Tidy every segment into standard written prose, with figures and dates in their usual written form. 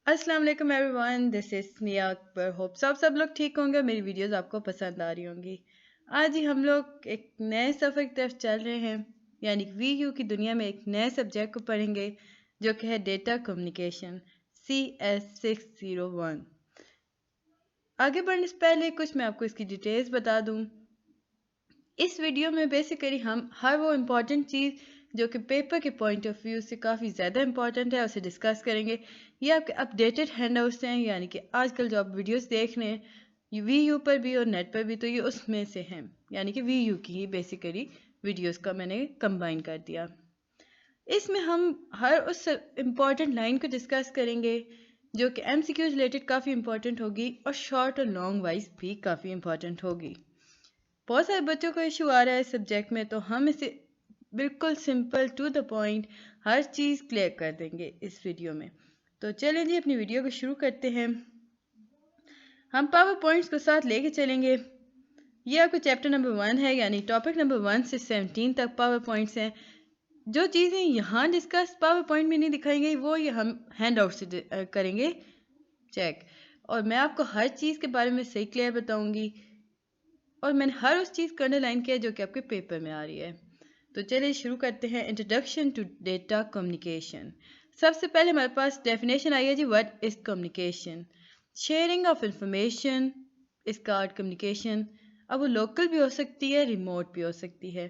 अस्सलाम वालेकुम everyone, this is Mian Akbar. Hope सब लोग ठीक होंगे। मेरी वीडियोस आपको पसंद आ रही होंगी। आज ही हम लोग एक नए सफ़र की तरफ चल रहे हैं, यानी वी यू की दुनिया में एक नए सब्जेक्ट को पढ़ेंगे जो कि है डेटा कम्युनिकेशन CS601। आगे बढ़ने से पहले कुछ मैं आपको इसकी डिटेल्स बता दूं। इस वीडियो में बेसिकली हम हर वो इम्पॉर्टेंट चीज़ जो कि पेपर के पॉइंट ऑफ व्यू से काफ़ी ज़्यादा इम्पॉर्टेंट है उसे डिस्कस करेंगे। ये आपके अपडेटेड हैंडआउट्स हैं, यानी कि आजकल जो आप वीडियोस देख रहे हैं वी यू पर भी और नेट पर भी, तो ये उसमें से हैं, यानी कि वी यू की ही बेसिकली वीडियोस का मैंने कंबाइन कर दिया। इसमें हम हर उस इम्पॉर्टेंट लाइन को डिस्कस करेंगे जो कि MCQ रिलेटेड काफ़ी इम्पॉर्टेंट होगी और शॉर्ट और लॉन्ग वाइज भी काफ़ी इम्पॉर्टेंट होगी। बहुत सारे बच्चों को इशू आ रहा है इस सब्जेक्ट में, तो हम इसे बिल्कुल सिंपल टू द पॉइंट हर चीज़ क्लियर कर देंगे इस वीडियो में। तो चलें जी, अपनी वीडियो को शुरू करते हैं। हम पावर पॉइंट्स को साथ लेके चलेंगे। ये आपका चैप्टर नंबर 1 है, यानी टॉपिक नंबर 1 से 17 तक पावर पॉइंट्स हैं। जो चीज़ें यहाँ डिस्कस पावर पॉइंट में नहीं दिखाएंगे वो ये हम हैंड आउट से करेंगे चेक, और मैं आपको हर चीज़ के बारे में सही क्लियर बताऊंगी और मैंने हर उस चीज़ को अंडरलाइन किया जो कि आपके पेपर में आ रही है। तो चलिए शुरू करते हैं। Introduction to data communication. सबसे पहले हमारे पास डेफिनेशन आई है जी, what is communication? Sharing of information is called communication. अब वो लोकल भी हो सकती है, रिमोट भी हो सकती है।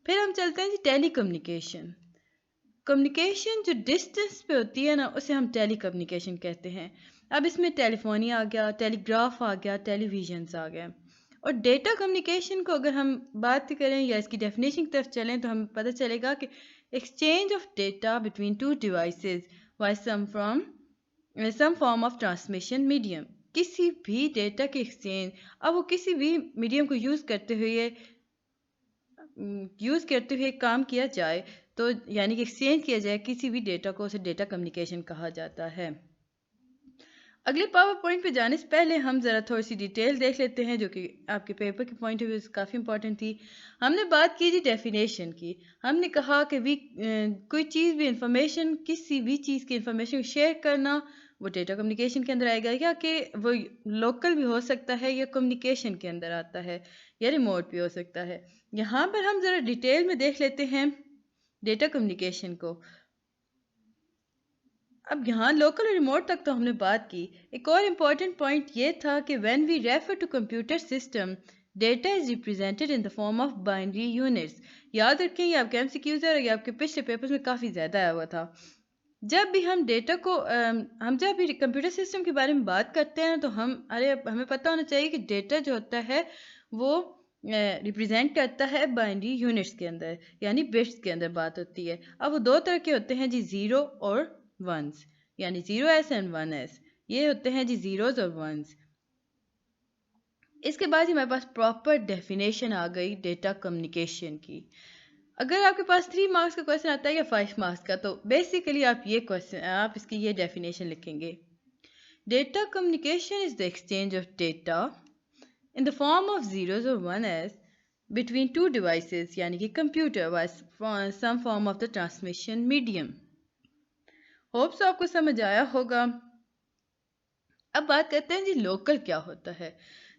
फिर हम चलते हैं जी टेली कम्युनिकेशन। कम्युनिकेशन जो डिस्टेंस पे होती है ना, उसे हम टेली कम्युनिकेशन कहते हैं। अब इसमें टेलीफोनी आ गया, टेलीग्राफ आ गया, टेलीविजन्स आ गया। और डेटा कम्युनिकेशन को अगर हम बात करें या इसकी डेफिनेशन की तरफ चलें तो हमें पता चलेगा कि exchange of data between two devices by some form of transmission medium. किसी भी डेटा के एक्सचेंज, अब वो किसी भी मीडियम को यूज़ करते हुए काम किया जाए, तो यानी कि एक्सचेंज किया जाए किसी भी डेटा को, उसे डेटा कम्युनिकेशन कहा जाता है। अगले पावर पॉइंट पे जाने से पहले हम ज़रा थोड़ी सी डिटेल देख लेते हैं जो कि आपके पेपर के पॉइंट ऑफ व्यू से काफ़ी इंपॉर्टेंट थी। हमने बात की जी डेफिनेशन की। हमने कहा कि कोई चीज़ भी इंफॉर्मेशन, किसी भी चीज़ की इंफॉर्मेशन शेयर करना वो डेटा कम्युनिकेशन के अंदर आएगा, या कि वो लोकल भी हो सकता है या कम्युनिकेशन के अंदर आता है, या रिमोट भी हो सकता है। यहाँ पर हम ज़रा डिटेल में देख लेते हैं डेटा कम्युनिकेशन को। अब यहाँ लोकल और रिमोट तक तो हमने बात की। एक और इम्पॉर्टेंट पॉइंट ये था कि when we refer to computer system, data is represented in the form of binary units. याद रखें, ये आपके MCQs और ये आपके पिछले पेपर्स में काफ़ी ज़्यादा आया हुआ था। जब भी हम डेटा को हम जब भी कंप्यूटर सिस्टम के बारे में बात करते हैं तो हमें पता होना चाहिए कि डेटा जो होता है वो रिप्रेजेंट करता है बाइनरी यूनिट्स के अंदर, यानी बिट्स के अंदर बात होती है। अब वो दो तरह के होते हैं जी, ज़ीरो और वंस, यानी 0s एंड 1s। ये होते हैं जी ज़ीरोज़ और वंस। इसके बाद ही हमारे पास प्रॉपर डेफिनेशन आ गई डेटा कम्युनिकेशन की। अगर आपके पास 3 मार्क्स का क्वेश्चन आता है या 5 मार्क्स का, तो बेसिकली आप इसकी ये डेफिनेशन लिखेंगे। Data communication is the exchange of data in the form of zeros और 1s बिटवीन टू डिवाइसेस, यानी कि computer was some form of the transmission medium. Hopes आपको समझ आया होगा। अब बात करते हैं जी लोकल क्या होता है।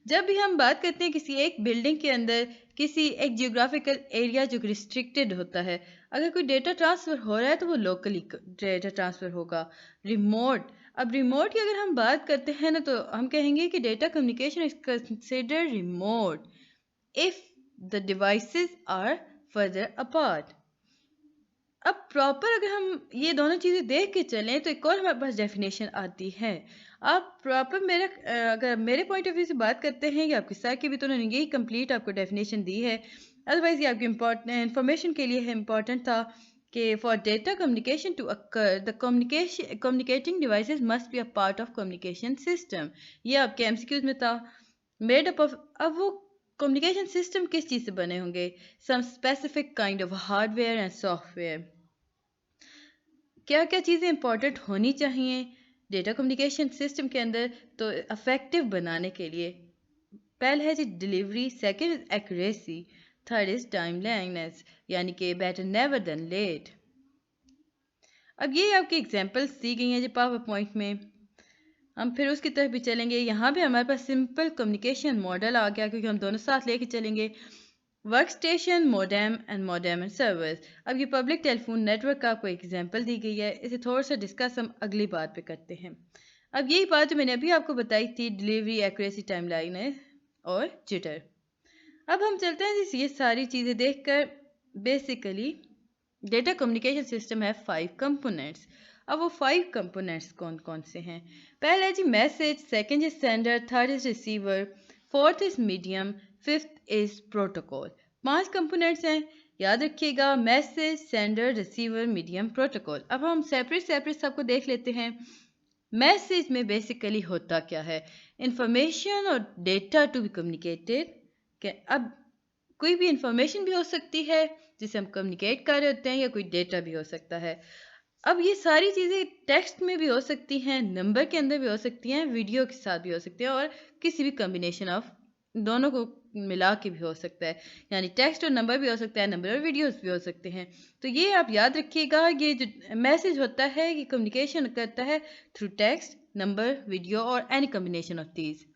जब भी हम बात करते हैं किसी एक बिल्डिंग के अंदर किसी एक जियोग्राफिकल एरिया जो रिस्ट्रिक्टेड होता है, अगर कोई डेटा ट्रांसफ़र हो रहा है तो वो लोकली डेटा ट्रांसफ़र होगा। रिमोट, अब रिमोट की अगर हम बात करते हैं ना, तो हम कहेंगे कि data communication is consider remote if the devices are further apart. अब प्रॉपर अगर हम ये दोनों चीज़ें देख के चलें तो एक और हमारे पास डेफिनेशन आती है। आप प्रॉपर अगर मेरे पॉइंट ऑफ व्यू से बात करते हैं या आपके सर की भी, तो उन्होंने यही कंप्लीट आपको डेफिनेशन दी है। अदरवाइज ये आपकी इंफॉर्मेशन के लिए इम्पॉर्टेंट था कि for data communication to occur the communicating devices must be a part of communication system. ये आपके MCQs में था। मेड अप ऑफ, अब वो कम्युनिकेशन सिस्टम किस चीज़ से बने होंगे? Some specific kind of hardware and software. क्या क्या चीज़ें इंपॉर्टेंट होनी चाहिए डेटा कम्युनिकेशन सिस्टम के अंदर तो इफ़ेक्टिव बनाने के लिए? पहला है जी delivery, second is accuracy, third is timeliness, यानी कि बेटर नेवर देन लेट। अब ये आपकी एग्जांपल्स दी गई हैं जी पावर पॉइंट में। हम फिर उसकी तरफ भी चलेंगे। यहाँ पे हमारे पास सिंपल कम्युनिकेशन मॉडल आ गया क्योंकि हम दोनों साथ लेके चलेंगे। Work station, modem and servers. अब ये पब्लिक टेलीफोन नेटवर्क का आपको एग्जांपल दी गई है, इसे थोड़ा सा डिस्कस हम अगली बात पे करते हैं। अब यही बात जो मैंने अभी आपको बताई थी, डिलीवरी एक्यूरेसी टाइमलाइन है और जिटर। अब हम चलते हैं जी, ये सारी चीज़ें देखकर। बेसिकली डेटा कम्युनिकेशन सिस्टम है 5 कंपोनेंट्स। अब वो 5 कंपोनेंट्स कौन कौन से हैं? पहला है जी message, second is sender, third is receiver, fourth is medium, fifth is protocol. 5 components हैं, याद रखिएगा, message, sender, receiver, medium, protocol. अब हम सेपरेट सेपरेट सबको देख लेते हैं। मैसेज में बेसिकली होता क्या है? इंफॉर्मेशन और डेटा टू बी कम्युनिकेटेड। अब कोई भी इंफॉर्मेशन भी हो सकती है जिसे हम कम्युनिकेट कर रहे होते हैं, या कोई डेटा भी हो सकता है। अब ये सारी चीज़ें टेक्स्ट में भी हो सकती हैं, नंबर के अंदर भी हो सकती हैं, वीडियो के साथ भी हो सकती हैं, और किसी भी कम्बिनेशन ऑफ दोनों को मिला के भी हो सकता है। यानी टेक्स्ट और नंबर भी हो सकता है, नंबर और वीडियोस भी हो सकते हैं। तो ये आप याद रखिएगा, ये जो मैसेज होता है ये कम्युनिकेशन करता है थ्रू टेक्स्ट, नंबर, वीडियो और एनी कम्बिनेशन ऑफ दीज।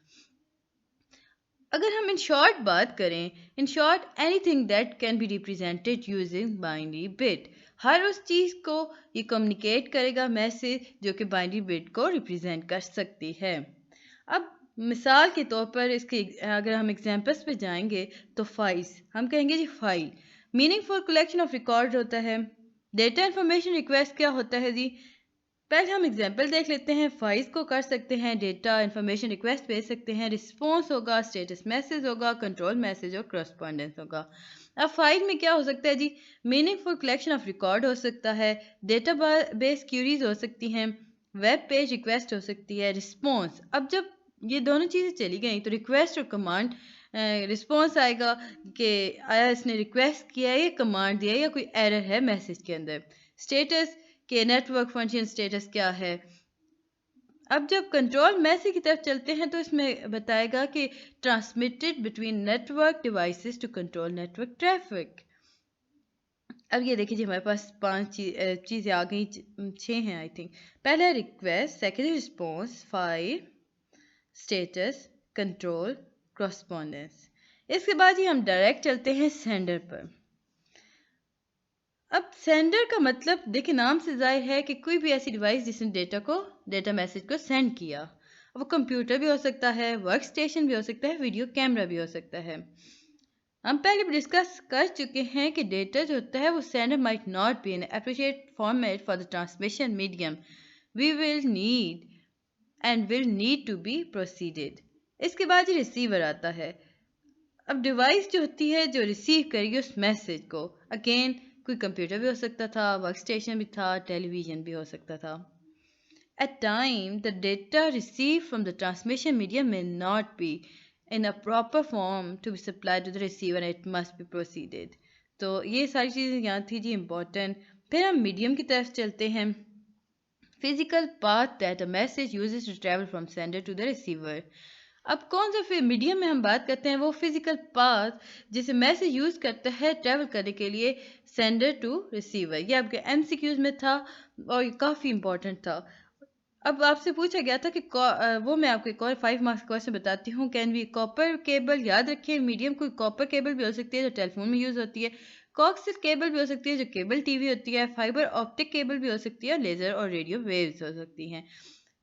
अगर हम इन शॉर्ट बात करें, in short anything that can be represented using binary bit. हर उस चीज़ को ये कम्युनिकेट करेगा मैसेज जो कि बाइनरी बिट को रिप्रेजेंट कर सकती है। अब मिसाल के तौर पर इसके अगर हम एग्जांपल्स पे जाएंगे तो फाइल्स, हम कहेंगे जी file meaningful collection of record होता है। डेटा इंफॉर्मेशन रिक्वेस्ट क्या होता है जी? पहले हम एग्जांपल देख लेते हैं। फाइल्स को कर सकते हैं, डेटा इंफॉर्मेशन रिक्वेस्ट भेज सकते हैं, रिस्पॉन्स होगा, स्टेटस मैसेज होगा, कंट्रोल मैसेज और करस्पॉन्डेंस होगा। अब फाइल में क्या हो सकता है जी? मीनिंगफुल कलेक्शन ऑफ रिकॉर्ड हो सकता है, डेटा बेस क्यूरीज हो सकती हैं, वेब पेज रिक्वेस्ट हो सकती है, रिस्पॉन्स। अब जब ये दोनों चीज़ें चली गई तो रिक्वेस्ट और कमांड, रिस्पॉन्स आएगा कि आया इसने रिक्वेस्ट किया है, ये कमांड दिया है, या कोई एरर है मैसेज के अंदर। स्टेटस के नेटवर्क फंक्शन स्टेटस क्या है। अब जब कंट्रोल मैसेज की तरफ चलते हैं तो इसमें बताएगा कि transmitted between network devices to control network traffic. अब ये देखिए जी, हमारे पास 5 चीज़ें आ गई, 6 हैं आई थिंक। पहला है request, second response, file, status, control, correspondence. इसके बाद ही हम डायरेक्ट चलते हैं सेंडर पर। अब सेंडर का मतलब देखिए, नाम से जाहिर है कि कोई भी ऐसी डिवाइस जिसने डेटा मैसेज को सेंड किया। अब वो कंप्यूटर भी हो सकता है, वर्क स्टेशन भी हो सकता है, वीडियो कैमरा भी हो सकता है। हम पहले भी डिस्कस कर चुके हैं कि डेटा जो होता है वो sender might not be an appropriate format for the transmission medium we will need to be proceeded. इसके बाद ही रिसीवर आता है। अब डिवाइस जो होती है जो रिसीव करेगी उस मैसेज को, अगेन कोई कंप्यूटर भी हो सकता था, वर्क स्टेशन भी था, टेलीविजन भी हो सकता था। At time, the data received from the transmission medium may not be in a proper form to be supplied to the receiver and it must be proceeded. तो ये सारी चीज़ें यहाँ थी जी इम्पोर्टेंट। फिर हम मीडियम की तरफ चलते हैं। Physical path that a message uses to travel from sender to the receiver. अब कौन सा फिर मीडियम में हम बात करते हैं, वो फिजिकल पाथ जिसे मैसेज यूज करता है ट्रैवल करने के लिए सेंडर टू रिसीवर। ये आपके एमसीक्यूज में था और ये काफ़ी इंपॉर्टेंट था। अब आपसे पूछा गया था कि वो मैं आपको एक और 5 मार्क्स क्वेश्चन बताती हूँ। कैन बी कॉपर केबल, याद रखिए मीडियम कोई कॉपर केबल भी हो सकती है जो टेलीफोन में यूज़ होती है, कोएक्सियल केबल भी हो सकती है जो केबल टीवी होती है, फाइबर ऑप्टिक केबल भी हो सकती है, लेज़र और रेडियो वेव्स हो सकती हैं।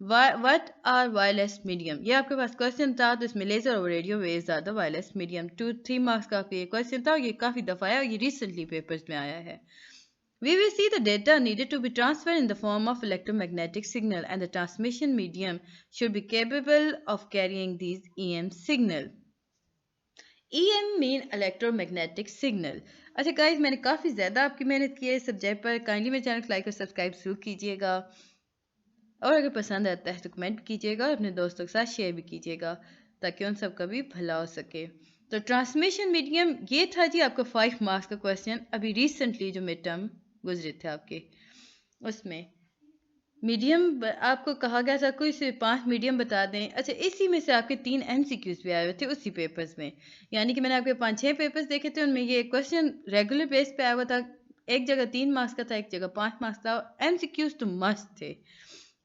व्हाट आर वायरलेस मीडियम, ये आपके पास क्वेश्चन था, तो इसमें लेज़र और radio waves are the wireless medium. 2-3 marks का आपका ये क्वेश्चन था, ये काफ़ी दफ़ा आया और ये रिसेंटली पेपर्स में आया है। We will see the data needed to be transferred in the form of electromagnetic signal and the transmission medium should be capable of carrying these EM signal. EM mean electromagnetic signal. अच्छा guys, मैंने काफ़ी ज़्यादा आपकी मेहनत की है इस subject पर। काइंडली मेरे चैनल को लाइक और सब्सक्राइब जरूर कीजिएगा, और अगर पसंद आता है तो कमेंट कीजिएगा और अपने दोस्तों के साथ शेयर भी कीजिएगा ताकि उन सबका भी भला हो सके। तो ट्रांसमिशन मीडियम ये था जी आपका 5 मार्क्स का क्वेश्चन। अभी रिसेंटली जो मिड टर्म गुजरे थे आपके, उसमें मीडियम आपको कहा गया था कोई से 5 मीडियम बता दें। अच्छा, इसी में से आपके 3 एमसीक्यूज भी आए हुए थे उसी पेपर्स में। यानी कि मैंने आपके 5-6 पेपर्स देखे थे, उनमें ये क्वेश्चन रेगुलर बेस पे आया हुआ था। एक जगह 3 मार्क्स का था, एक जगह 5 मार्क्स था। एमसीक्यूज तो मस्त थे।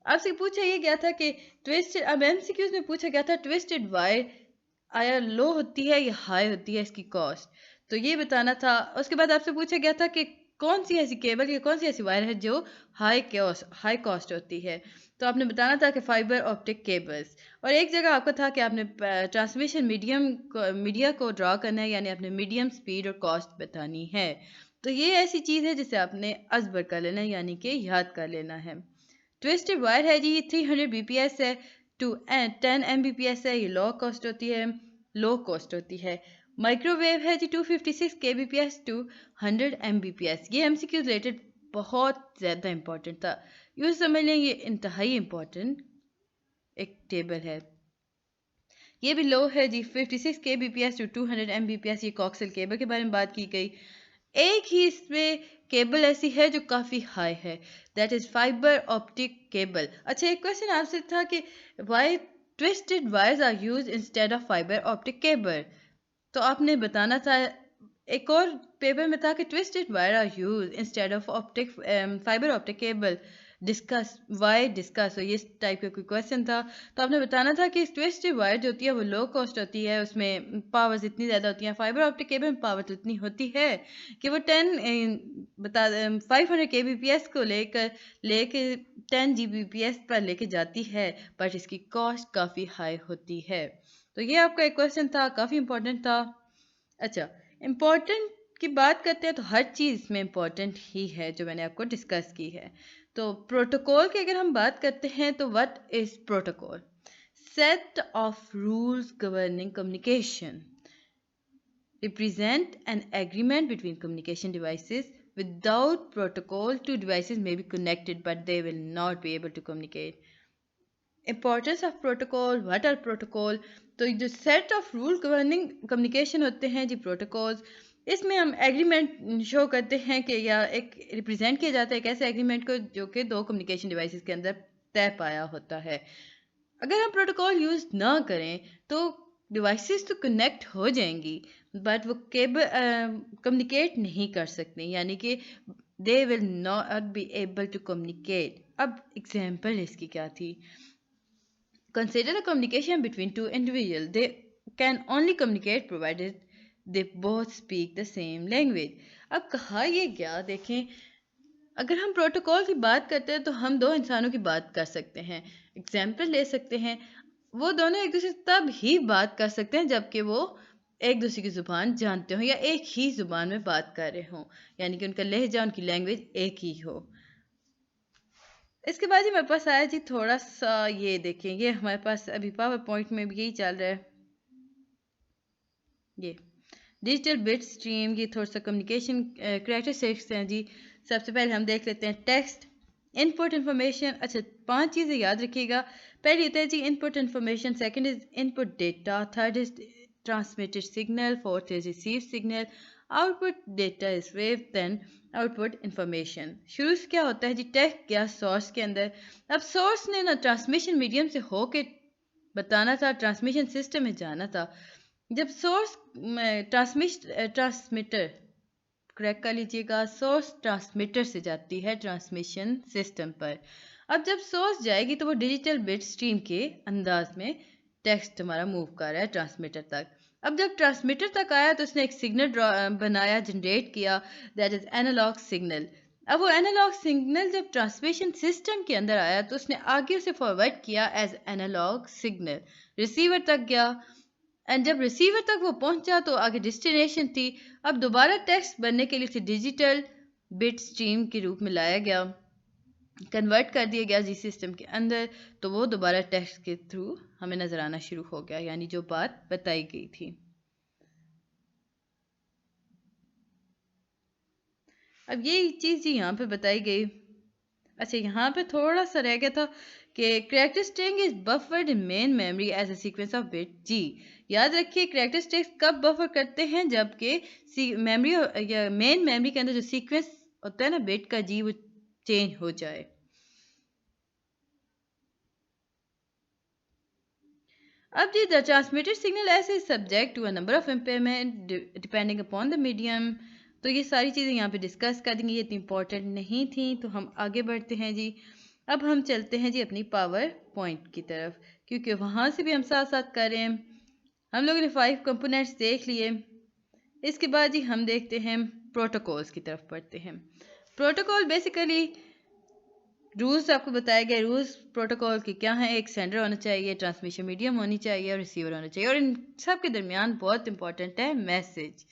आपसे पूछा ये गया था कि ट्विस्टेड, अब एमसीक्यूज में पूछा गया था ट्विस्टेड वायर आया लो होती है या हाई होती है इसकी कॉस्ट, तो ये बताना था। उसके बाद आपसे पूछा गया था कि कौन सी ऐसी केबल या कौन सी ऐसी वायर है जो हाई कॉस्ट होती है, तो आपने बताना था कि फाइबर ऑप्टिक केबल्स। और एक जगह आपका था कि आपने ट्रांसमिशन मीडिया को ड्रा करना है, यानी आपने मीडियम स्पीड और कॉस्ट बतानी है। तो ये ऐसी चीज़ है जिसे आपने अजबर कर लेना है, यानी कि याद कर लेना है। ट्विस्टेड वायर है जी, 300 बीपीएस है टू 10 एमबीपीएस है, ये लो कॉस्ट होती है। माइक्रोवेव है जी 256 केबीपीएस टू 100 एमबीपीएस। ये एमसीक्यू रिलेटेड बहुत ज़्यादा इंपॉर्टेंट था, यूँ समझ लें ये इंतहाई इंपॉर्टेंट एक टेबल है। ये भी लो है जी 56 केबीपीएस टू 200 एमबीपीएस। ये कॉक्सल केबल के बारे में बात की गई। एक ही इसमें केबल ऐसी है जो काफ़ी हाई है, that is fibre optic cable. अच्छा, एक क्वेश्चन आपसे था कि why twisted wires are use instead of fibre optic cable, तो आपने बताना था। एक और पेपर में था कि twisted wire are use instead of fibre optic cable, discuss, तो ये टाइप का कोई क्वेश्चन था। तो आपने बताना था कि ट्विस्टेड वायर जो होती है वो लो कॉस्ट होती है, उसमें पावर्स इतनी ज़्यादा होती हैं। फाइबर ऑप्टिक केबल में पावर तो इतनी होती है कि वो 500 केबीपीएस को लेके 10 जीबीपीएस पर लेके जाती है, बट इसकी कॉस्ट काफ़ी हाई होती है। तो ये आपका एक क्वेश्चन था, काफ़ी इंपॉर्टेंट था। अच्छा, इम्पोर्टेंट की बात करते हैं तो हर चीज़ इसमें इम्पोर्टेंट ही है जो मैंने आपको डिस्कस की है। तो प्रोटोकॉल की अगर हम बात करते हैं तो what is protocol? Set of rules governing communication, represent an agreement between communication devices. Without protocol, two devices may be connected but they will not be able to communicate. Importance of protocol, what are protocol? तो जो set of rule governing communication होते हैं जी protocols, इसमें हम agreement show करते हैं कि या एक रिप्रेजेंट किया जाता है एक ऐसे एग्रीमेंट को जो कि दो कम्युनिकेशन डिवाइसेस के अंदर तय पाया होता है। अगर हम प्रोटोकॉल यूज़ ना करें तो डिवाइसेस तो कनेक्ट हो जाएंगी बट वो केबल कम्युनिकेट नहीं कर सकते, यानी कि they will not be able to communicate. अब एग्जांपल इसकी क्या थी? Consider the communication between two individuals. They can only communicate provided they both speak the same language. अब कहा ये क्या, देखें, अगर हम प्रोटोकॉल की बात करते हैं तो हम दो इंसानों की बात कर सकते हैं। एग्जाम्पल ले सकते हैं, वो दोनों एक दूसरे से तब ही बात कर सकते हैं जबकि वो एक दूसरे की ज़ुबान जानते हों या एक ही ज़ुबान में बात कर रहे हों, यानी कि उनका लहजा, उनकी लैंग्वेज एक ही हो। इसके बाद ही मेरे पास आया जी थोड़ा सा, ये देखें, ये हमारे पास अभी पावर पॉइंट में भी यही चल रहा है। ये डिजिटल बिट स्ट्रीम, ये थोड़ा सा कम्युनिकेशन करैक्टरिस्टिक्स हैं जी। सबसे पहले हम देख लेते हैं टेक्स्ट इनपुट इन्फॉर्मेशन। अच्छा, 5 चीज़ें याद रखिएगा। पहली होती है जी input information, second is input data, third is transmitted signal, fourth is receive signal, output data is wave, then output information. शुरू से क्या होता है जी, टेक्स्ट गया सोर्स के अंदर। अब सोर्स ने ना ट्रांसमिशन मीडियम से होके बताना था, ट्रांसमिशन सिस्टम में जाना था। जब सोर्स ट्रांसमीटर, करेक्ट कर लीजिएगा, सोर्स ट्रांसमीटर से जाती है ट्रांसमिशन सिस्टम पर। अब जब सोर्स जाएगी तो वो डिजिटल बिट स्ट्रीम के अंदाज में टेक्स्ट हमारा मूव कर रहा है ट्रांसमीटर तक। अब जब ट्रांसमीटर तक आया तो उसने एक सिग्नल बनाया, जनरेट किया, दैट इज एनालॉग सिग्नल। अब वो एनालॉग सिग्नल जब ट्रांसमिशन सिस्टम के अंदर आया तो उसने आगे उसे फॉरवर्ड किया एज एनालॉग सिग्नल, रिसीवर तक गया। एंड जब रिसीवर तक वो पहुंचा तो आगे डेस्टिनेशन थी। अब दोबारा टेक्स्ट बनने के लिए उसे डिजिटल बिट स्ट्रीम के रूप में लाया गया, कन्वर्ट कर दिया गया जी सिस्टम के अंदर, तो वो दोबारा टेक्स्ट के थ्रू हमें नज़र आना शुरू हो गया, यानी जो बात बताई गई थी। अब ये चीज़ जी यहाँ पे बताई गई। अच्छा, यहाँ पे थोड़ा सा रह गया था कि character string is buffered in main memory as a sequence of bit जी। याद रखिए करैक्टर स्ट्रिंग्स कब बफर करते हैं, जबकि मेमोरी या मेन मेमोरी के अंदर जो सीक्वेंस होता है ना बिट का जी, वो चेंज हो जाए। अब जी द ट्रांसमिटेड सिग्नल ऐसे subject to a number of impairment depending upon the medium. तो ये सारी चीज़ें यहाँ पे डिस्कस कर देंगे, ये इतनी इंपॉर्टेंट नहीं थी, तो हम आगे बढ़ते हैं जी। अब हम चलते हैं जी अपनी पावर पॉइंट की तरफ, क्योंकि वहाँ से भी हम साथ साथ कर रहे हैं। हम लोगों ने 5 कंपोनेंट्स देख लिए। इसके बाद जी हम देखते हैं प्रोटोकॉल्स की तरफ पढ़ते हैं। प्रोटोकॉल बेसिकली रूल्स आपको बताए गए। रूल्स प्रोटोकॉल के क्या हैं? एक सेंडर होना चाहिए, ट्रांसमिशन मीडियम होनी चाहिए और रिसीवर होना चाहिए, और इन सब के दरमियान बहुत इंपॉर्टेंट है मैसेज।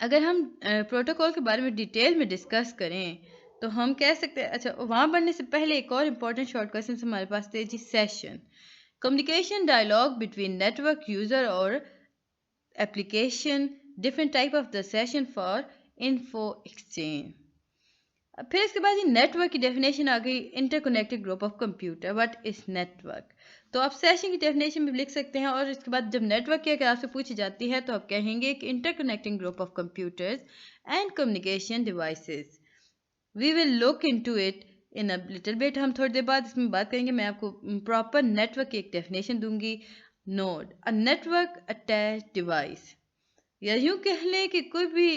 अगर हम प्रोटोकॉल के बारे में डिटेल में डिस्कस करें तो हम कह सकते हैं, अच्छा वहाँ बढ़ने से पहले एक और इम्पॉर्टेंट शॉर्ट क्वेश्चन हमारे पास थे जी। Session communication dialog between network user और application, different type of the session for info exchange. फिर इसके बाद ये नेटवर्क की डेफिनेशन आ गई। Interconnected group of computer, what is network? तो आप सेशन की डेफिनेशन भी लिख सकते हैं, और इसके बाद जब नेटवर्क की अगर आपसे पूछी जाती है तो आप कहेंगे कि interconnecting group of computers and communication devices. We will look into it in a little bit. हम थोड़ी देर बाद इसमें बात करेंगे। मैं आपको प्रॉपर नेटवर्क की एक डेफिनेशन दूंगी। Node, a network attach device, या यूं कह लें कि कोई भी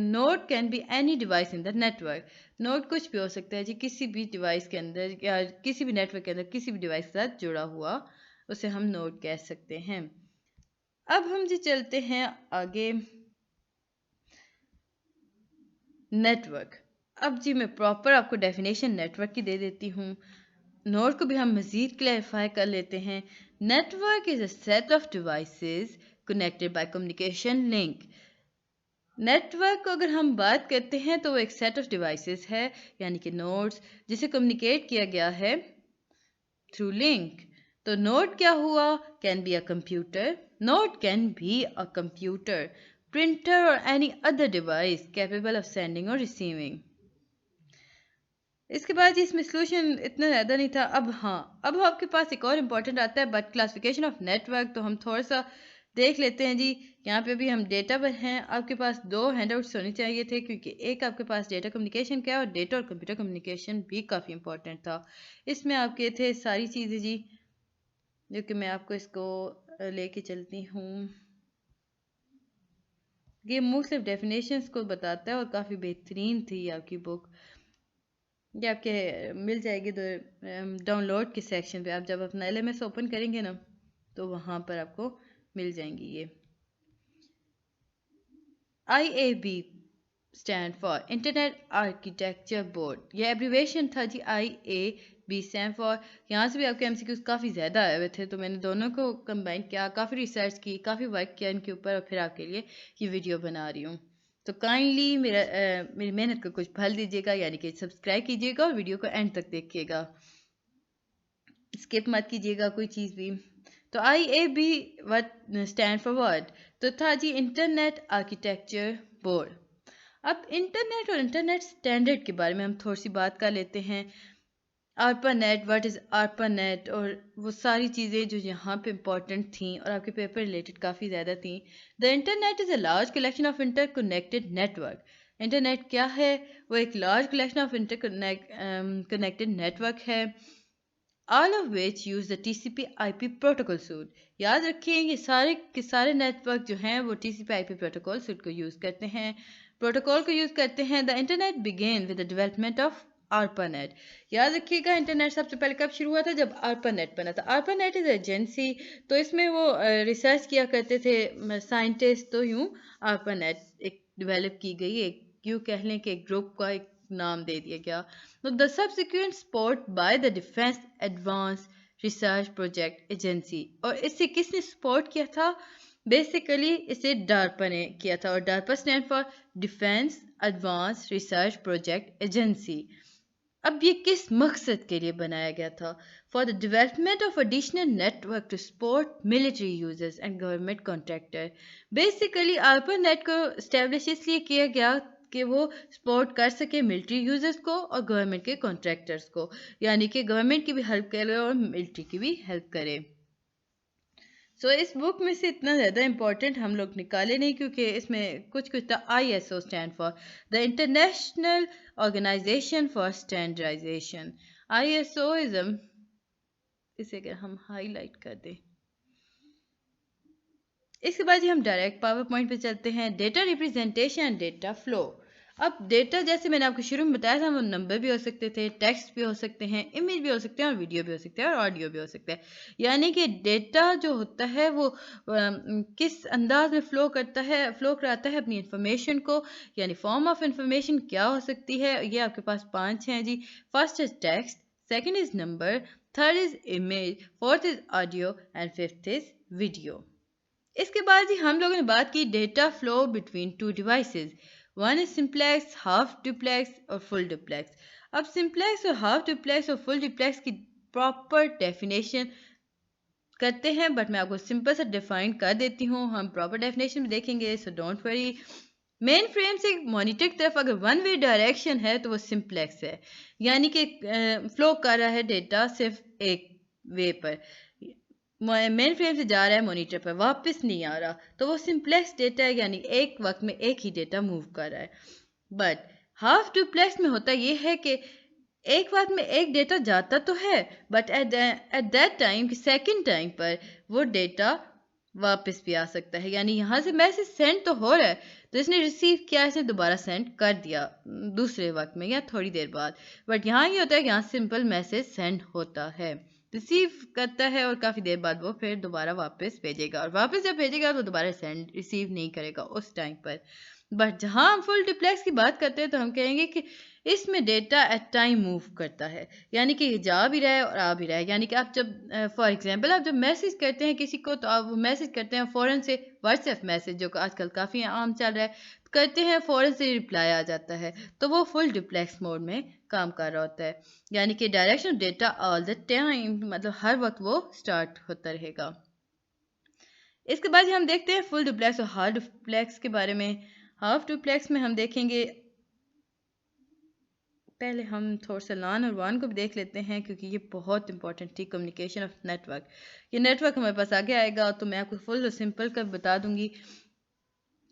node can be any device in the network. Node कुछ भी हो सकता है जी, किसी भी डिवाइस के अंदर या किसी भी नेटवर्क के अंदर किसी भी डिवाइस के साथ जुड़ा हुआ, उसे हम नोड कह सकते हैं। अब हम जी चलते हैं आगे नेटवर्क। अब जी मैं प्रॉपर आपको डेफिनेशन नेटवर्क की दे देती हूँ। नोड को भी हम मज़ीद क्लैरिफाई कर लेते हैं। Network is a set of devices connected by communication link. Network को अगर हम बात करते हैं तो वो एक सेट ऑफ डिवाइसेस है, यानी कि नोड्स, जिसे कम्युनिकेट किया गया है थ्रू लिंक। तो नोड क्या हुआ? Can be a computer, node can be a computer, printer और any other device capable of sending और रिसीविंग। इसके बाद इसमें सोल्यूशन इतना ज़्यादा नहीं था। अब हाँ, अब आपके पास एक और इम्पॉर्टेंट आता है, बट क्लासिफिकेशन ऑफ नेटवर्क। तो हम थोड़ा सा देख लेते हैं जी। यहाँ पे भी हम डेटा पर हैं। आपके पास 2 हैंडआउट्स होने चाहिए थे, क्योंकि एक आपके पास डेटा कम्युनिकेशन का है और डेटा और कंप्यूटर कम्युनिकेशन भी काफ़ी इंपॉर्टेंट था। इसमें आपके थे सारी चीज़ें जी, जो कि मैं आपको इसको लेके चलती हूँ। ये मुख्तलिफ डेफिनेशंस को बताता है और काफ़ी बेहतरीन थी आपकी बुक। ये आपके मिल जाएगी तो डाउनलोड के सेक्शन पे। आप जब अपना LMS ओपन करेंगे ना, तो वहाँ पर आपको मिल जाएंगी ये। IAB stand for internet architecture board. ये एब्रीवेशन था जी। IAB stand for. यहाँ से भी आपके MCQs काफ़ी ज़्यादा आए हुए थे, तो मैंने दोनों को कंबाइन किया, काफ़ी रिसर्च की, काफ़ी वर्क किया इनके ऊपर, और फिर आपके लिए ये वीडियो बना रही हूँ। तो काइंडली मेरी मेहनत को कुछ फल दीजिएगा, यानी कि सब्सक्राइब कीजिएगा और वीडियो को एंड तक देखिएगा, स्किप मत कीजिएगा कोई चीज़ भी। तो IAB what stand for what? तो था जी इंटरनेट आर्किटेक्चर बोर्ड। अब इंटरनेट और इंटरनेट स्टैंडर्ड के बारे में हम थोड़ी सी बात कर लेते हैं। ARPANET, व्हाट इज़ ARPANET, और वो सारी चीज़ें जो यहाँ पे इंपॉर्टेंट थी और आपके पेपर रिलेटेड काफ़ी ज़्यादा थी। The internet is a large collection of interconnected network. Internet क्या है? वो एक large collection of connected network है, all of which use the TCP/IP protocol suite। याद रखिए ये सारे के सारे नेटवर्क जो हैं वो TCP/IP प्रोटोकॉल सूट को यूज़ करते हैं, प्रोटोकॉल को यूज़ करते हैं। The internet began with the development of ARPANET। याद रखिएगा इंटरनेट सबसे पहले कब शुरू हुआ था? जब ARPANET बना था। ARPANET इज़ एजेंसी, तो इसमें वो रिसर्च किया करते थे साइंटिस्ट। तो यूँ ARPANET एक डेवलप की गई, एक यूँ कह लें कि एक ग्रुप का एक नाम दे दिया गया। तो the subsequent support by the defence advance research project agency. और इसे किसने सपोर्ट किया था? बेसिकली इसे डार्पा ने किया था, और DARPA stand for defence advance research project agency. अब ये किस मकसद के लिए बनाया गया था? For the development of additional network to support military users and government contractor. Basically ARPANET को इस्टेब्लिश इसलिए किया गया कि वो सपोर्ट कर सके मिलिट्री यूजर्स को और गवर्नमेंट के कॉन्ट्रैक्टर्स को, यानी कि गवर्नमेंट की भी हेल्प करे और मिलिट्री की भी हेल्प करे। सो इस बुक में से इतना ज़्यादा इंपॉर्टेंट हम लोग निकाले नहीं, क्योंकि इसमें कुछ कुछ था। ISO stand for the international organisation for standardisation. ISO इसे अगर हम हाईलाइट कर दें, इसके बाद ही हम डायरेक्ट पावर पॉइंट पे चलते हैं। Data representation and data flow. अब डेटा जैसे मैंने आपको शुरू में बताया था, वो नंबर भी हो सकते थे, टेक्स्ट भी हो सकते हैं, इमेज भी हो सकते हैं और वीडियो भी हो सकते हैं और ऑडियो भी हो सकता है। यानी कि डेटा जो होता है वो किस अंदाज में फ्लो कराता है अपनी इंफॉर्मेशन को, यानी फॉर्म ऑफ इंफॉर्मेशन क्या हो सकती है। ये आपके पास 5 हैं जी। First is text, second is number, third is image, fourth is audio and fifth is video. इसके बाद ही हम लोगों ने बात की data flow between two devices. One is simplex, half duplex और फुल डुप्लेक्स। अब सिंप्लेक्स और हाफ डुप्लेक्स और फुल डुप्लेक्स की प्रॉपर डेफिनेशन करते हैं, बट मैं आपको सिंपल से डिफाइन कर देती हूँ। हम प्रॉपर डेफिनेशन में देखेंगे, so don't worry. Main frame से मॉनिटर की तरफ अगर वन वे डायरेक्शन है तो वो सिंप्लेक्स है, यानी कि फ्लो कर रहा है डेटा सिर्फ एक वे पर, मेन फ्रेम से जा रहा है मॉनिटर पर, वापस नहीं आ रहा, तो वो सिंप्लेक्स डेटा है, यानी एक वक्त में एक ही डेटा मूव कर रहा है। बट हाफ डुप्लेक्स में होता ये है कि एक बार में एक डेटा जाता तो है, but at that time, second time पर वो डेटा वापस भी आ सकता है। यानी यहाँ से मैसेज सेंड तो हो रहा है, तो इसने रिसीव किया, इसने दोबारा सेंड कर दिया दूसरे वक्त में या थोड़ी देर बाद। बट यहाँ ये होता है कि यहाँ सिंपल मैसेज सेंड होता है, रिसीव करता है और काफ़ी देर बाद वो फिर दोबारा वापस भेजेगा, और वापस जब भेजेगा तो दोबारा सेंड रिसीव नहीं करेगा उस टाइम पर। बट जहाँ हम फुल डिप्लेक्स की बात करते हैं तो हम कहेंगे कि इसमें डेटा एट टाइम मूव करता है, यानी कि जा भी रहा है और आ भी रहा है। यानी कि आप जब फॉर एग्जांपल आप जब मैसेज करते हैं किसी को, तो आप वो मैसेज करते हैं फ़ौरन से, व्हाट्सएप मैसेज जो आजकल काफ़ी आम चल रहा है, करते हैं फ़ौरन से रिप्लाई आ जाता है, तो वो फुल डिप्लेक्स मोड में काम कर रहा होता है। यानी कि direction data all the time, मतलब हर वक्त वो स्टार्ट होता रहेगा। इसके बाद हम देखते हैं फुल डुप्लेक्स और हाफ डुप्लेक्स के बारे में। हाफ डुप्लेक्स में हम देखेंगे, पहले हम थोड़ा सा LAN और WAN को भी देख लेते हैं, क्योंकि ये बहुत इंपॉर्टेंट थी, कम्युनिकेशन ऑफ नेटवर्क। ये नेटवर्क हमारे पास आगे आएगा, तो मैं आपको फुल और सिंपल कर बता दूंगी।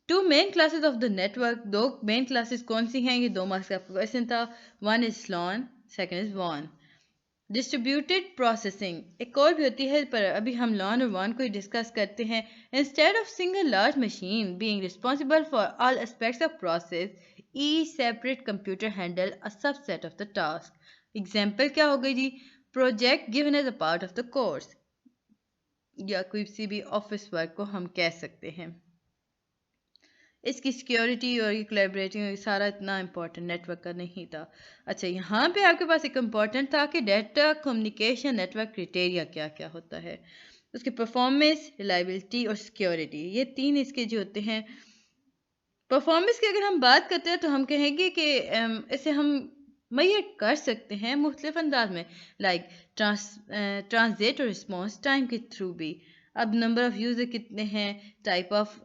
Two main classes of the network, दो मेन क्लासेस कौन सी हैं, ये 2 मार्क्स का क्वेश्चन था। One is LAN, second is WAN। Distributed processing एक और भी होती है, पर अभी हम LAN और WAN को ही डिस्कस करते हैं। Instead of single large machine being responsible for all aspects of process, each separate computer handle a subset of the task. Example क्या हो गई जी, project given as a part of the course, या किसी भी office work को हम कह सकते हैं। इसकी सिक्योरिटी और ये कोलैबोरेटिंग ये सारा इतना इंपॉर्टेंट नेटवर्क का नहीं था। अच्छा, यहाँ पे आपके पास एक इम्पॉर्टेंट था कि डेटा कम्युनिकेशन नेटवर्क क्राइटेरिया क्या क्या होता है, उसकी परफॉर्मेंस, रिलायबिलिटी और सिक्योरिटी, ये 3 इसके जो होते हैं। परफॉर्मेंस की अगर हम बात करते हैं तो हम कहेंगे कि इसे हम मैयर कर सकते हैं मुख्तलिफ अंदाज में, लाइक ट्रांसलेट और रिस्पॉन्स टाइम के थ्रू भी। अब नंबर ऑफ़ यूज़र कितने हैं, टाइप ऑफ,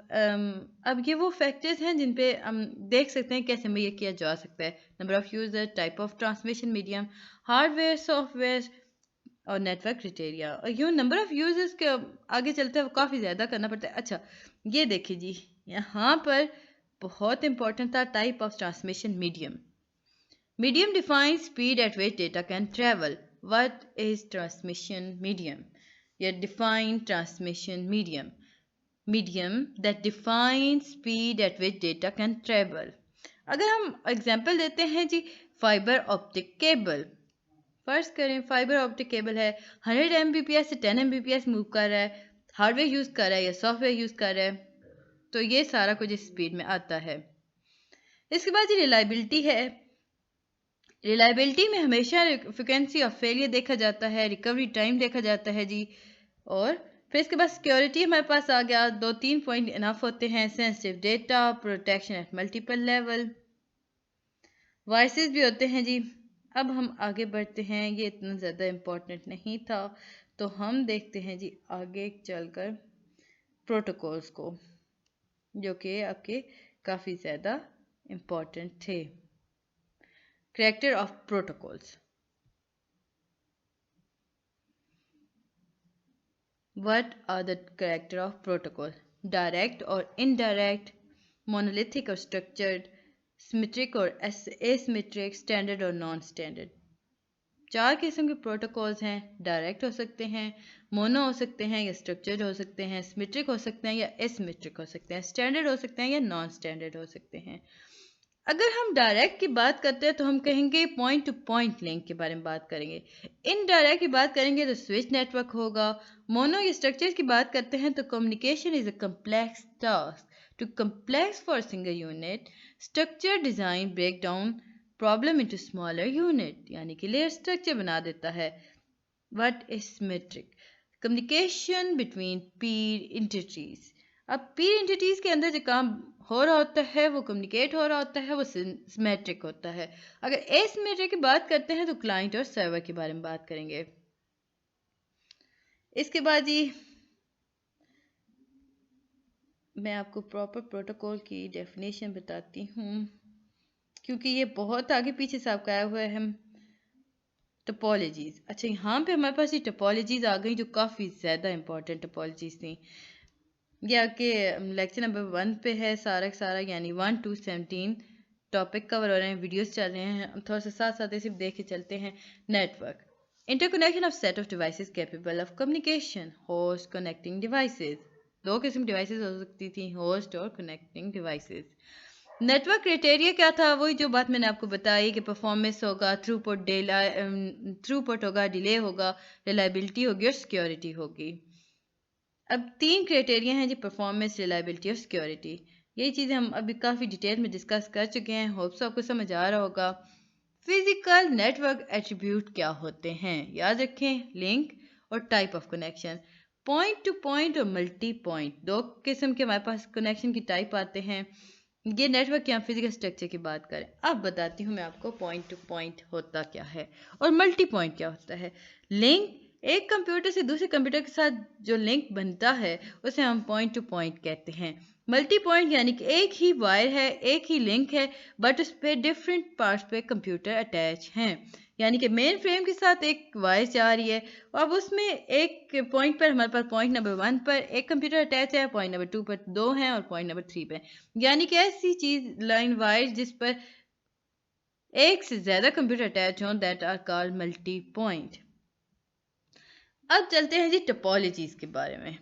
अब ये वो फैक्टर्स हैं जिन पे हम देख सकते हैं कैसे मैयर किया जा सकता है। Number of user, type of transmission medium, hardware, software और नेटवर्क क्राइटेरिया। और यूँ नंबर ऑफ़ यूज़र्स के आगे चलते हैं वो काफ़ी ज़्यादा करना पड़ता है। अच्छा, ये देखिए जी, यहाँ पर बहुत इंपॉर्टेंट था type of transmission medium. Medium defines speed at which data can travel. What is transmission medium? या define transmission medium, medium that define speed at which data can travel. अगर हम एग्जांपल देते हैं जी, फाइबर ऑप्टिक केबल, फर्ज करें fibre optic cable है, 100 Mbps से 10 Mbps move कर रहा है, हार्डवेयर यूज़ कर रहा है या सॉफ्टवेयर यूज़ कर रहा है, तो ये सारा कुछ इस स्पीड में आता है। इसके बाद ये रिलायबिलिटी है। रिलायबिलिटी में हमेशा फ्रिक्वेंसी ऑफ फेलियर देखा जाता है, रिकवरी टाइम देखा जाता है जी। और फिर इसके बाद सिक्योरिटी हमारे पास आ गया, 2-3 पॉइंट इनफ होते हैं। Sensitive data, protection at multiple level, viruses भी होते हैं जी। अब हम आगे बढ़ते हैं, ये इतना ज़्यादा इम्पोर्टेंट नहीं था, तो हम देखते हैं जी आगे चलकर प्रोटोकॉल्स को, जो कि आपके काफ़ी ज़्यादा इम्पोर्टेंट थे। Character of protocols. What are the character of protocol? Direct or indirect, monolithic or structured, symmetric or asymmetric, standard और non-standard. 4 किस्म के प्रोटोकॉल्स हैं। डायरेक्ट हो सकते हैं, मोनो हो सकते हैं या स्ट्रक्चर्ड हो सकते हैं, सिमेट्रिक हो सकते हैं या एसिमेट्रिक हो सकते हैं, स्टैंडर्ड हो सकते हैं या नॉन स्टैंडर्ड हो सकते हैं। अगर हम डायरेक्ट की बात करते हैं तो हम कहेंगे पॉइंट टू पॉइंट लिंक के बारे में बात करेंगे। इनडायरेक्ट की बात करेंगे तो स्विच नेटवर्क होगा। मोनो या स्ट्रक्चर की बात करते हैं तो communication is a complex task too complex for single unit. Structure design break down problem into smaller unit, यानी कि लेयर स्ट्रक्चर बना देता है। What is symmetric? Communication between peer entities. अब पीर एंटिटीज के अंदर जो काम हो रहा होता है, वो कम्युनिकेट हो रहा होता है, वो सिमेट्रिक होता है। अगर एसिमेट्रिक की बात करते हैं तो क्लाइंट और सर्वर के बारे में बात करेंगे। इसके बाद जी मैं आपको प्रॉपर प्रोटोकॉल की डेफिनेशन बताती हूँ, क्योंकि ये बहुत आगे पीछे से आपका आया हुआ है। टोपोलॉजीज, अच्छा यहाँ पे हमारे पास ये टोपोलॉजीज आ गई जो काफ़ी ज़्यादा इंपॉर्टेंट टोपोलॉजीज थी। ये आपके लेक्चर नंबर 1 पे है सारा का सारा, यानी 1 to 17 टॉपिक कवर हो रहे हैं, वीडियोस चल रहे हैं। हम थोड़ा सा साथ साथ सिर्फ देख के चलते हैं। Network, interconnection of set of devices capable of communication. Host, connecting devices. दो किस्म डिवाइसेस हो सकती थी, होस्ट और कनेक्टिंग डिवाइसेस। नेटवर्क क्राइटेरिया क्या था? वही जो बात मैंने आपको बताई कि परफॉर्मेंस होगा, थ्रूपुट होगा, डिले होगा, रिलायबिलिटी होगी और सिक्योरिटी होगी। अब 3 क्राइटेरिया हैं जी, परफॉर्मेंस, रिलायबिलिटी और सिक्योरिटी। यही चीज़ें हम अभी काफ़ी डिटेल में डिस्कस कर चुके हैं, होप्स आपको समझ आ रहा होगा। फिजिकल नेटवर्क एट्रीब्यूट क्या होते हैं? याद रखें, लिंक और type of connection. Point to point और मल्टी पॉइंट, दो किस्म के हमारे पास कनेक्शन की टाइप आते हैं। ये नेटवर्क या फिजिकल स्ट्रक्चर की बात करें। अब बताती हूँ मैं आपको पॉइंट टू पॉइंट होता क्या है और मल्टी पॉइंट क्या होता है। लिंक, एक कंप्यूटर से दूसरे कंप्यूटर के साथ जो लिंक बनता है उसे हम पॉइंट टू पॉइंट कहते हैं। मल्टी पॉइंट यानी कि एक ही वायर है, एक ही लिंक है, बट उस पर डिफरेंट पार्ट्स पे कंप्यूटर अटैच हैं। यानी कि मेन फ्रेम के साथ एक वायर जा रही है, और अब उसमें एक पॉइंट पर हमारे पास पॉइंट नंबर 1 पर एक कंप्यूटर अटैच है, पॉइंट नंबर 2 पर 2 हैं और पॉइंट नंबर 3 पे, यानी कि ऐसी चीज लाइन वायर जिस पर एक से ज्यादा कंप्यूटर अटैच हों, that are called multi point. अब चलते हैं जी टोपोलॉजीज के बारे में।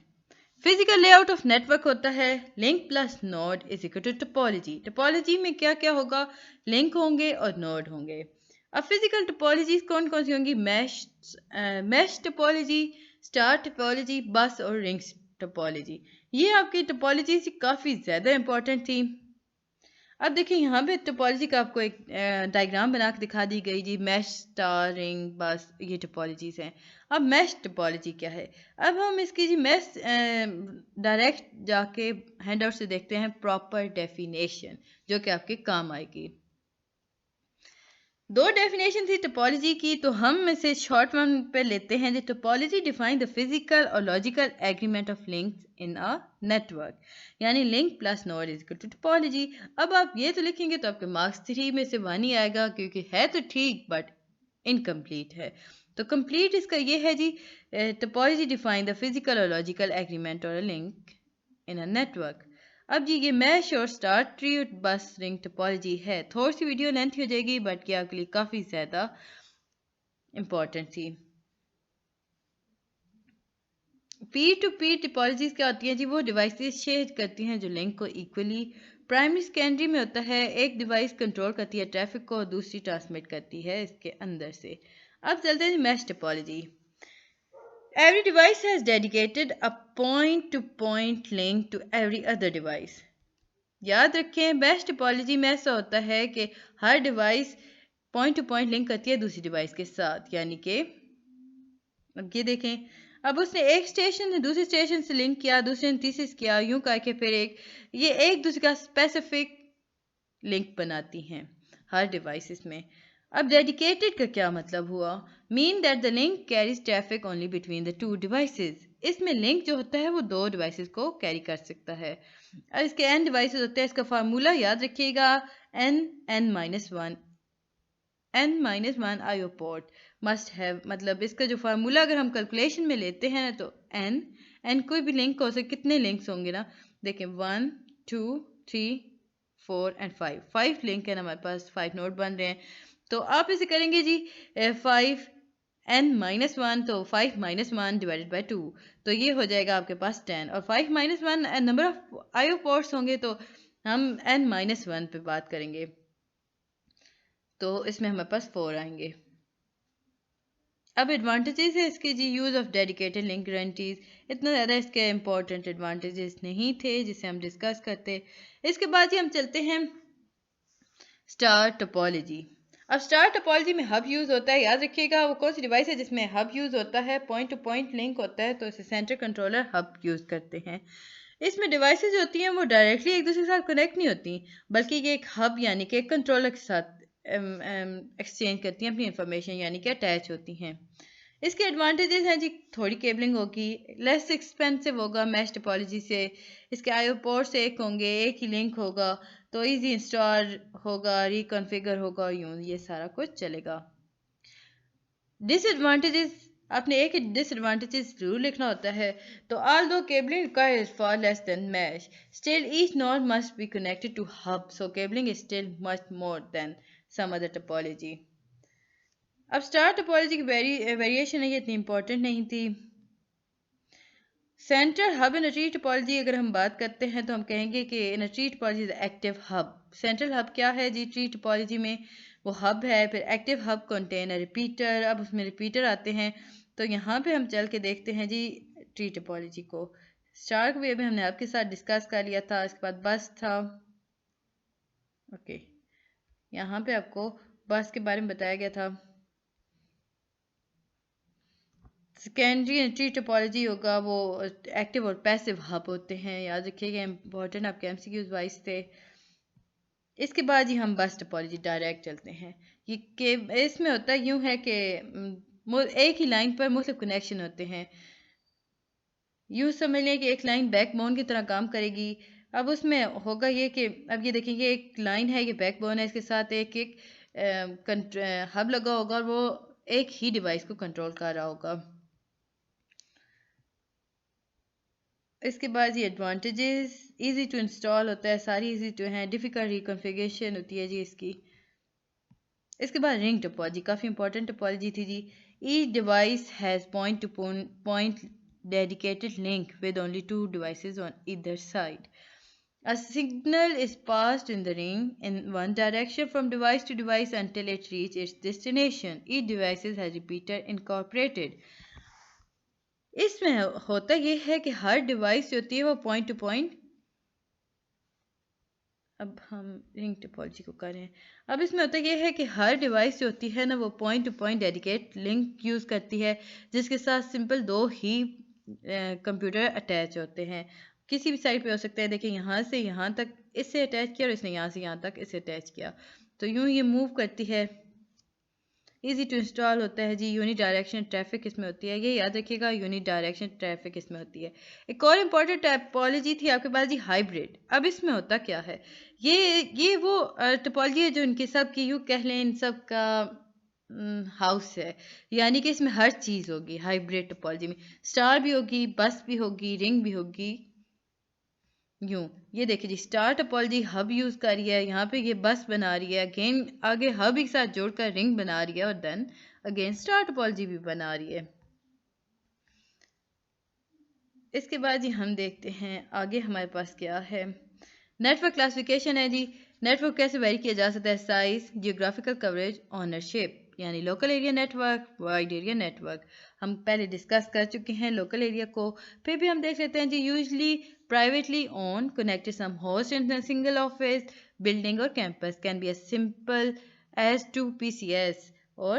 फिजिकल लेआउट ऑफ नेटवर्क होता है link plus node is equal to topology. Topology में क्या क्या होगा? लिंक होंगे और नोड होंगे। अब फिजिकल टोपोलॉजीज कौन कौन सी होंगी? मैश टोपोलॉजी, स्टार टोपोलॉजी, बस और रिंग्स टोपोलॉजी। ये आपकी टोपोलॉजी काफ़ी ज़्यादा इंपॉर्टेंट थी। अब देखिए यहाँ पे टोपोलॉजी का आपको एक डायग्राम बना के दिखा दी गई जी। मैश, स्टार, रिंग, बस, ये टोपोलॉजीज हैं। अब मैश टोपोलॉजी क्या है? अब हम इसकी जी मैश डायरेक्ट जाके हैंडआउट से देखते हैं प्रॉपर डेफिनेशन, जो कि आपके काम आएगी। दो डेफिनेशन थी टोपोलॉजी की, तो हम इसे शॉर्ट वन पे लेते हैं। जो टोपोलॉजी डिफाइन द फिजिकल और logical agreement of links in a network, यानी link plus node is equal to topology. अब आप ये तो लिखेंगे तो आपके मार्क्स 3 में से 1 ही आएगा, क्योंकि है तो ठीक बट इनकम्प्लीट है। तो कंप्लीट इसका ये है जी, टोपोलॉजी डिफाइन द फिजिकल और लॉजिकल एग्रीमेंट और लिंक इन अ नेटवर्क। अब जी ये मैश और स्टार ट्री और बस रिंग टोपोलॉजी है। थोड़ी सी वीडियो लेंथ हो जाएगी, बट ये आपके लिए काफ़ी ज़्यादा इम्पॉर्टेंट थी। पीर टू पीर टोपोलॉजीज क्या होती हैं जी? वो डिवाइसेस शेयर करती हैं जो लिंक को इक्वली। प्राइमरी सेकेंडरी में होता है, एक डिवाइस कंट्रोल करती है ट्रैफिक को और दूसरी ट्रांसमिट करती है इसके अंदर से। अब चलते हैं mesh topology. Every device has dedicated a point-to-point link to every other device. याद रखें, मैश टोपोलॉजी में ऐसा होता है कि हर device point to point link करती है दूसरी डिवाइस के साथ। यानी कि अब ये देखें, अब उसने एक स्टेशन से दूसरे स्टेशन से लिंक किया, दूसरे ने तीसरे से किया, यूं करके फिर ये एक दूसरे का स्पेसिफिक लिंक बनाती हैं हर डिवाइसेस में। अब डेडिकेटेड का क्या मतलब हुआ? Mean that the link carries traffic only between the two devices. इसमें लिंक जो होता है वो दो डिवाइसेस को कैरी कर सकता है। और इसके एन डिवाइसेस होते हैं, इसका फार्मूला याद रखिएगा, n-1 n-1 IO port must have. मतलब इसका जो फार्मूला अगर हम कैलकुलेशन में लेते हैं तो n कोई भी लिंक हो सकते, कितने लिंक्स होंगे ना, देखें 1 2 3 4 एंड 5 लिंक है ना हमारे पास, 5 नोड बन रहे हैं। तो आप इसे करेंगे जी 5n-1, तो 5-1 डिवाइडेड बाई 2, तो ये हो जाएगा आपके पास 10। और 5-1 नंबर ऑफ IO पोर्ट्स होंगे, तो हम n-1 पे बात करेंगे। तो इसमें हमारे पास 4 आएंगे। अब एडवांटेजेस है इसके जी, use of dedicated link guarantees, इतना ज़्यादा इसके इंपॉर्टेंट एडवांटेजेस नहीं थे जिसे हम डिस्कस करते। इसके बाद ही हम चलते हैं स्टार टोपोलॉजी। अब स्टार टोपोलॉजी में हब यूज़ होता है, याद रखिएगा वो कौन सी डिवाइस है जिसमें हब यूज़ होता है, पॉइंट टू पॉइंट लिंक होता है, तो इसे सेंटर कंट्रोलर हब यूज़ करते हैं। इसमें डिवाइसेस जो होती हैं वो डायरेक्टली एक दूसरे के साथ कनेक्ट नहीं होती, बल्कि ये एक हब यानी कि एक कंट्रोलर के साथ एक्सचेंज करती हैं अपनी इंफॉर्मेशन, यानी कि अटैच होती हैं। इसके एडवांटेजेस हैं जी, थोड़ी केबलिंग होगी, लेस एक्सपेंसिव होगा मैश टोपोलॉजी से, इसके आईओ पोर्ट्स एक होंगे, एक ही लिंक होगा, तो इजी इंस्टॉल होगा, रिकॉन्फ़िगर होगा, यूँ ये सारा कुछ चलेगा। डिसएडवांटेजेस, आपने एक ही डिसएडवांटेजेस जरूर लिखना होता है। तो ऑल दो cabling requires far less than mesh, still each node must be connected to hub, so cabling is still much more than some other topology. अब स्टार टोपोलॉजी की वेरिएशन है, ये इतनी इंपॉर्टेंट नहीं थी। Central hub in tree topology अगर हम बात करते हैं तो हम कहेंगे कि in tree topology is active hub. Central hub क्या है जी ट्री टोपोलॉजी में, वो हब है। फिर एक्टिव हब कंटेन रिपीटर, अब उसमें रिपीटर आते हैं। तो यहाँ पे हम चल के देखते हैं जी ट्री टोपोलॉजी को। स्टार वे में हमने आपके साथ डिस्कस कर लिया था, इसके बाद बस था। ओके, यहाँ पे आपको बस के बारे में बताया गया था। सेकेंडरी ट्री टोपोलॉजी होगा, वो एक्टिव और पैसिव हब होते हैं, याद रखिएगा, इंपॉर्टेंट आपके एमसीक्यूज वाइज थे। इसके बाद ही हम बस टोपोलॉजी डायरेक्ट चलते हैं। ये के इसमें होता यूँ है कि एक ही लाइन पर मुख्तलिफ कनेक्शन होते हैं। यूँ समझ लें कि एक लाइन बैकबोन की तरह काम करेगी। अब उसमें होगा ये कि अब ये देखेंगे एक लाइन है, ये बैकबोन है, इसके साथ एक एक हब लगा होगा और वो एक ही डिवाइस को कंट्रोल कर रहा होगा। इसके बाद ये एडवांटेजेस, इजी टू इंस्टॉल होता है, सारी इजी टू हैं, डिफ़िकल्ट रिकॉन्फ़िगरेशन होती है जी इसकी। इसके बाद रिंग टोपोलॉजी, काफ़ी इंपॉर्टेंट टोपोलॉजी थी जी। Each device has point to point dedicated link with only two devices on either side. A signal is passed in the ring in one direction from device to device until it reaches its destination. Each device has repeater incorporated. इसमें होता यह है कि हर device जो होती है वो पॉइंट टू पॉइंट, अब हम रिंग टोपोलॉजी को कर रहे हैं। अब इसमें होता यह है कि हर डिवाइस जो होती है ना वो point to point dedicate link use करती है, जिसके साथ सिंपल दो ही कंप्यूटर अटैच होते हैं। किसी भी साइड पे हो सकते हैं, देखिए यहाँ से यहाँ तक इससे अटैच किया और इसने यहाँ से यहाँ तक इसे अटैच किया, तो यूँ ये मूव करती है। इजी टू इंस्टॉल होता है जी। यूनि डायरेक्शन ट्रैफिक इसमें होती है, ये याद रखिएगा, यूनि डायरेक्शन ट्रैफिक इसमें होती है। एक और इम्पॉर्टेंट टोपोलॉजी थी आपके पास जी, हाइब्रिड। अब इसमें होता क्या है, ये वो टोपोलॉजी है जो इनके सब की यूँ कह लें इन सब का हाउस है, यानी कि इसमें हर चीज़ होगी हाइब्रिड टोपोलॉजी में। स्टार भी होगी, बस भी होगी, रिंग भी होगी। यूं ये देखिए जी, स्टार टोपोलॉजी हब यूज कर रही है, यहाँ पे ये बस बना रही है, अगेन आगे हब एक साथ जोड़कर रिंग बना रही है, और देन अगेन स्टार टोपोलॉजी भी बना रही है। इसके बाद जी हम देखते हैं आगे हमारे पास क्या है। नेटवर्क क्लासिफिकेशन है जी। नेटवर्क कैसे वेरी किया जा सकता है, साइज, जियोग्राफिकल कवरेज, ऑनरशिप, यानी local area network, wide area network. हम पहले डिस्कस कर चुके हैं लोकल एरिया को, फिर भी हम देख लेते हैं जी। Usually privately owned, connected some host in a single office, building or campus, can be as simple as 2 PCS or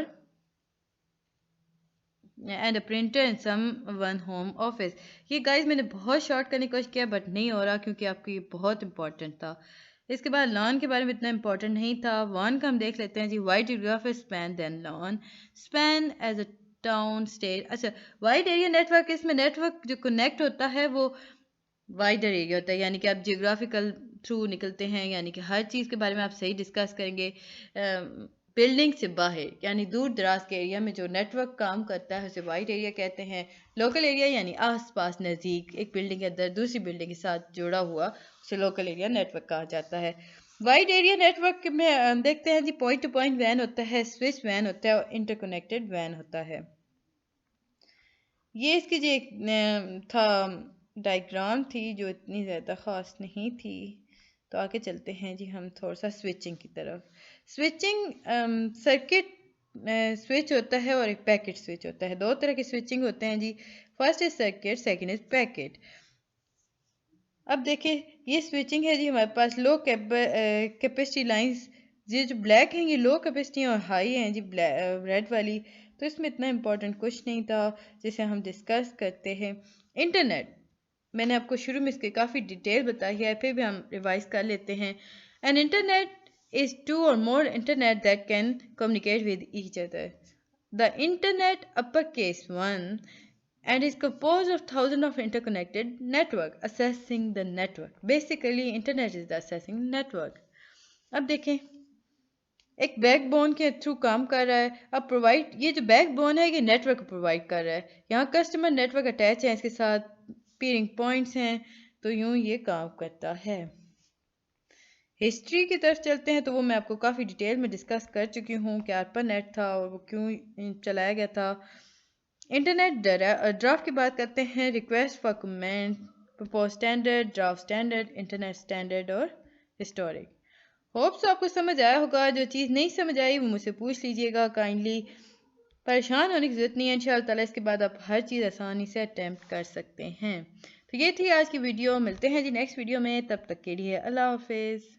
and a printer in some one home office. ये गाइस मैंने बहुत शॉर्ट करने की कोशिश किया बट नहीं हो रहा क्योंकि आपको ये बहुत इंपॉर्टेंट था। इसके बाद लॉन के बारे में इतना इंपॉर्टेंट नहीं था। वन का हम देख लेते हैं जी। Wide geographic span, than LAN span as a town state. अच्छा, वाइड एरिया नेटवर्क, इसमें नेटवर्क जो कनेक्ट होता है वो वाइडर एरिया होता है, यानी कि आप जियोग्राफिकल थ्रू निकलते हैं, यानी कि हर चीज़ के बारे में आप सही डिस्कस करेंगे। बिल्डिंग से बाहर यानी दूर दराज के एरिया में जो नेटवर्क काम करता है उसे वाइड एरिया कहते हैं। लोकल एरिया यानी आसपास नज़दीक एक बिल्डिंग के अंदर दूसरी बिल्डिंग के साथ जुड़ा हुआ, उसे लोकल एरिया नेटवर्क कहा जाता है। वाइड एरिया नेटवर्क में देखते हैं जी, पॉइंट टू पॉइंट वैन होता है, स्विच वैन होता है और इंटरकनेक्टेड वैन होता है। ये इसकी जो एक था डायग्राम थी जो इतनी ज़्यादा ख़ास नहीं थी, तो आगे चलते हैं जी हम थोड़ा सा स्विचिंग की तरफ। स्विचिंग सर्किट स्विच होता है और एक पैकेट स्विच होता है। दो तरह के स्विचिंग होते हैं जी। First is circuit, second is packet. अब देखिए ये स्विचिंग है जी हमारे पास लो कैपेसिटी लाइंस। ये जो ब्लैक हैं ये लो कैपेसिटी और हाई हैं जी रेड वाली। तो इसमें इतना इम्पोर्टेंट कुछ नहीं था जिसे हम डिस्कस करते हैं। इंटरनेट मैंने आपको शुरू में इसके काफ़ी डिटेल बताई है, फिर भी हम रिवाइज कर लेते हैं। An internet is two or more internet that can communicate with each other. The internet uppercase 1 and is composed of thousands of interconnected network accessing the network. Basically internet is the accessing network. अब देखें एक backbone के through काम कर रहा है। अब provide ये जो बैकबोन है ये नेटवर्क प्रोवाइड कर रहा है। यहाँ कस्टमर नेटवर्क अटैच है, इसके साथ पीरिंग पॉइंट्स हैं, तो यूँ ये काम करता है। हिस्ट्री की तरफ चलते हैं तो वो मैं आपको काफ़ी डिटेल में डिस्कस कर चुकी हूँ कि ARPANET था और वो क्यों चलाया गया था। इंटरनेट ड्राफ्ट की बात करते हैं। Request for comment, propose standard, draft standard, internet standard और हिस्टोरिक। होप्स आपको समझ आया होगा। जो चीज़ नहीं समझ आई वो मुझसे पूछ लीजिएगा काइंडली। परेशान होने की ज़रूरत नहीं है, इंशाअल्लाह ताला इसके बाद आप हर चीज़ आसानी से अटैम्प्ट कर सकते हैं। तो ये थी आज की वीडियो। मिलते हैं जी नेक्स्ट वीडियो में, तब तक के लिए अल्लाह हाफिज़।